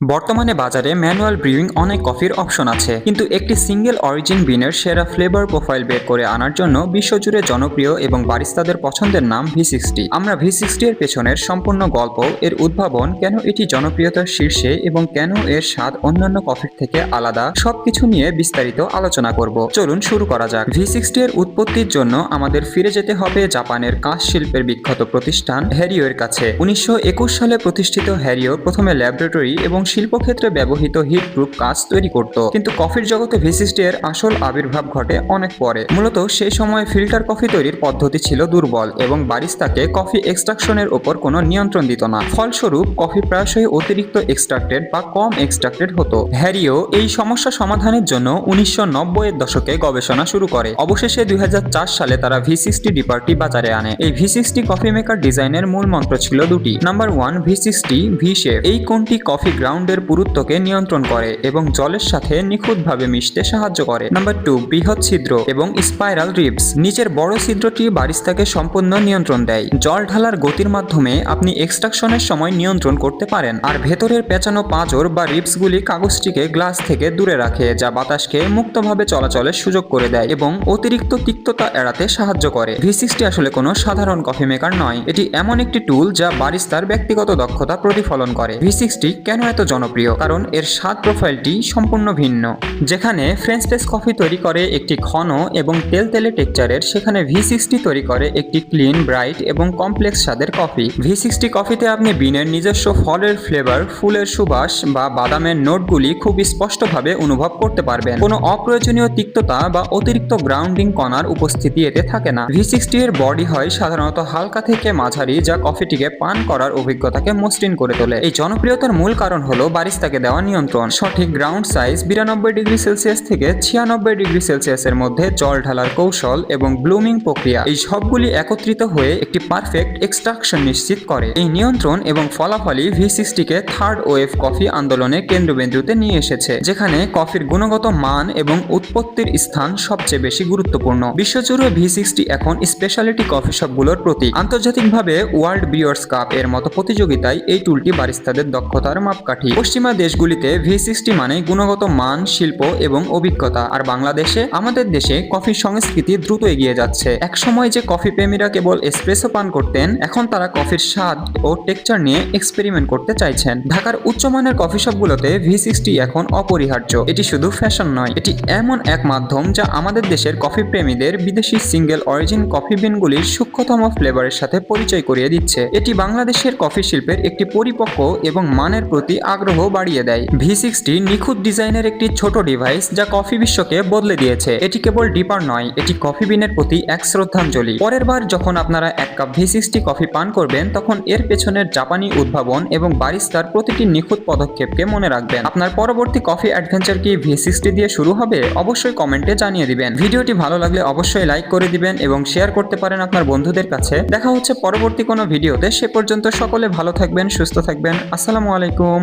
বর্তমানে বাজারে manual brewing অনেক কফির অপশন আছে, কিন্তু একটি সিঙ্গেল অরিজিন বিনের সেরা ফ্লেভার প্রোফাইল বের করে আনার জন্য বিশ্বজুড়ে জনপ্রিয় এবং বারিস্তাদের পছন্দের নাম V60। আমরা V60 এর পেছনের সম্পূর্ণ গল্প, এর উদ্ভাবন, কেন এটি জনপ্রিয়তার শীর্ষে এবং কেন এর স্বাদ অন্যান্য কফির থেকে আলাদা সবকিছু নিয়ে বিস্তারিত আলোচনা করব। চলুন শুরু করা যাক। V60 এর উৎপত্তির জন্য আমাদের ফিরে যেতে হবে জাপানের কাঁচ শিল্পের বিখ্যাত প্রতিষ্ঠান হ্যারিও এর কাছে। 1921 সালে প্রতিষ্ঠিত হ্যারিও প্রথমে ল্যাবরেটরি এবং শিল্পক্ষেত্রে ব্যবহৃত হিট প্রুফ কাঁচ তৈরি করত, কিন্তু কফির জগতে V60 এর আসল আবির্ভাব ঘটে অনেক পরে। মূলত সেই সময় ফিল্টার কফি তৈরির পদ্ধতি ছিল দুর্বল এবং বারিস্তাকে কফি এক্সট্রাকশনের উপর কোনো নিয়ন্ত্রণ দিত না। ফলস্বরূপ কফি প্রায়শই অতিরিক্ত এক্সট্রাক্টেড বা কম এক্সট্রাক্টেড হতো। হ্যারিও এই সমস্যা সমাধানের জন্য 1990 এর দশকে গবেষণা শুরু করে। অবশেষে 2004 সালে তারা V60 ডিপারটি বাজারে আনে। এই V60 কফি মেকার ডিজাইনের মূল মন্ত্র ছিল দুটি। Number 1, V60 V shape. এই কোণটি কফি গ্রাউন্ডের পুরুত্বকে নিয়ন্ত্রণ করে এবং জলের সাথে নিখুঁতভাবে মিশতে সাহায্য করে। নাম্বার 2, বৃহৎ ছিদ্র এবং স্পাইরাল রিবস। নিচের বড় ছিদ্রটি বারিস্তাকে সম্পূর্ণ নিয়ন্ত্রণ দেয়। জল ঢালার গতির মাধ্যমে আপনি এক্সট্রাকশনের সময় নিয়ন্ত্রণ করতে পারেন, আর ভেতরের পেঁচানো পাঁজর বা রিবসগুলি কাগজটিকে গ্লাস থেকে দূরে রাখে, যা বাতাসকে মুক্তভাবে চলাচলের সুযোগ করে দেয় এবং অতিরিক্ত তিক্ততা এড়াতে সাহায্য করে। V60 আসলে কোনো সাধারণ কফি মেকার নয়, এটি এমন একটি টুল যা বারিস্তার ব্যক্তিগত দক্ষতা প্রতিফলন করে। V60 কেন এত জনপ্রিয়? কারণ এর স্বাদ প্রোফাইলটি সম্পূর্ণ ভিন্ন। যেখানে ফ্রেঞ্চ প্রেস কফি তৈরি করে একটি ঘন এবং তেলতেলে টেক্সচারের, সেখানে V60 তৈরি করে একটি ক্লিন, ব্রাইট এবং কমপ্লেক্স স্বাদের কফি। V60 কফিতে আপনি বিনের নিজস্ব ফলের ফ্লেভার, ফুলের সুবাস বা বাদামের নোটগুলি খুব স্পষ্টভাবে অনুভব করতে পারবেন। কোনো অপ্রয়োজনীয় তিক্ততা বা অতিরিক্ত গ্রাউন্ডিং কণার উপস্থিতি এতে থাকে না। V60 এর বডি হয় সাধারণত হালকা থেকে মাঝারি, যা কফিটিকে পান করার অভিজ্ঞতাকে মসৃণ করে তোলে। এই জনপ্রিয়তার মূল কারণ হলো বারিস্তাকে দেওয়া নিয়ন্ত্রণ। সঠিক গ্রাউন্ড সাইজ, 92 ডিগ্রি সেলসিয়াস থেকে 96 ডিগ্রি সেলসিয়াসের মধ্যে জল ঢালার কৌশল এবং ব্লুমিং প্রক্রিয়া, এই সবগুলি একত্রিত হয়ে একটি পারফেক্ট এক্সট্রাকশন নিশ্চিত করে। এই নিয়ন্ত্রণ এবং ফলাফলই V60 কে থার্ড ওয়েভ কফি আন্দোলনের কেন্দ্রবিন্দুতে নিয়ে এসেছে, যেখানে কফির গুণগত মান এবং উৎপত্তির স্থান সবচেয়ে বেশি গুরুত্বপূর্ণ। বিশ্বজুড়ে V60 এখন স্পেশালিটি কফি শপগুলোর প্রতীক। আন্তর্জাতিকভাবে ওয়ার্ল্ড ব্রিউয়ার্স কাপ এর মতো প্রতিযোগিতায় এই টুলটি বারিস্তাদের দক্ষতার মাপকাঠি। পশ্চিমা দেশগুলিতে V60 মানে গুণগত মান, শিল্প এবং অভিজ্ঞতা, আর বাংলাদেশে, আমাদের দেশে কফির সংস্কৃতি দ্রুত এগিয়ে যাচ্ছে। একসময় যে কফি প্রেমীরা কেবল এসপ্রেসো পান করতেন, এখন তারা কফির স্বাদ ও টেক্সচার নিয়ে এক্সপেরিমেন্ট করতে চাইছেন। ঢাকার উচ্চমানের কফি শপগুলোতে V60 এখন অপরিহার্য। এটি শুধু ফ্যাশন নয়, এটি এমন এক মাধ্যম যা আমাদের দেশের কফি প্রেমীদের বিদেশি সিঙ্গেল অরিজিন কফি বিনগুলির সূক্ষ্মতম ফ্লেভারের সাথে পরিচয় করিয়ে দিচ্ছে। এটি বাংলাদেশের কফি শিল্পের একটি পরিপক্ক এবং মানের প্রতি আগ্রহ বাড়িয়ে দেয়। V60 নিখুঁত ডিজাইনের একটি ছোট ডিভাইস যা কফি বিশ্বকে বদলে দিয়েছে। এটি কেবল ডিপার নয়, এটি কফি বিনের প্রতি এক শ্রদ্ধাঞ্জলি। পরের বার যখন আপনারা এক কাপ V60 কফি পান করবেন, তখন এর পেছনের জাপানি উদ্ভাবন এবং বারিস্তার প্রতিটি নিখুঁত পদক্ষেপকে মনে রাখবেন। আপনার পরবর্তী কফি অ্যাডভেঞ্চার কি V60 দিয়ে শুরু হবে? অবশ্যই কমেন্টে জানিয়ে দিবেন। ভিডিওটি ভালো লাগলে অবশ্যই লাইক করে দিবেন এবং শেয়ার করতে পারেন আপনার বন্ধুদের কাছে। দেখা হচ্ছে পরবর্তী কোনো ভিডিওতে। সে পর্যন্ত সকলে ভালো থাকবেন, সুস্থ থাকবেন। আসসালামু আলাইকুম।